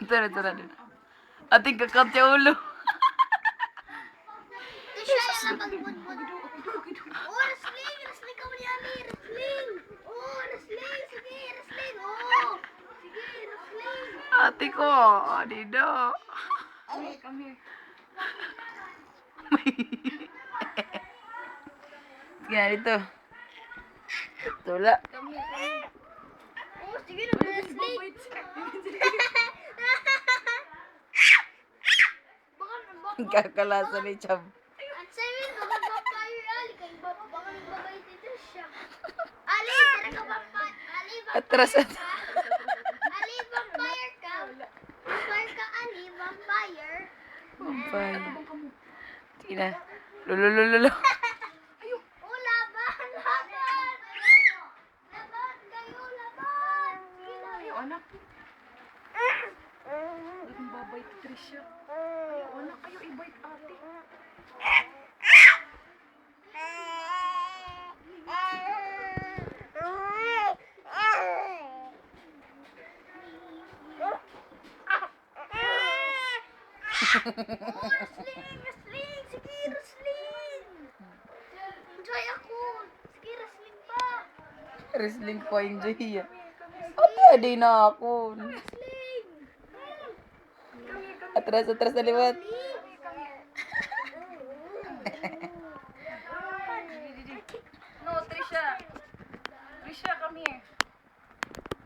Tara. Ating kakap siya ulo. Ito siya yung napagmudmud. Oh, wrestling ka mo yan eh, wrestling. Oh, wrestling, sige, wrestling. Oh, sige, wrestling. Ate ko, dito. Come here. Sige na dito. Tula. Come here. Oh, sige na, wrestling. Kakalasa ni Chab. At sabi ko, mag-vampire ali. Baka magbabay dito siya. Ali, tara ka vampire. Ali, Atras vampire ka. Ali, vampire ka. Vampire ka, Ali, vampire. Bye. Sige na. Lululululo. Oh, laban. Laban kayo, laban. Sige na. Ayaw, anak. Ang babay ni Trisha. Anak, ayaw i-bite ate. Wrestling. Sige, wrestling. Enjoy ako. Sige, wrestling pa. Wrestling po, enjoy yan. Pwede na ako. Wrestling. Atras sa liwat. Ali.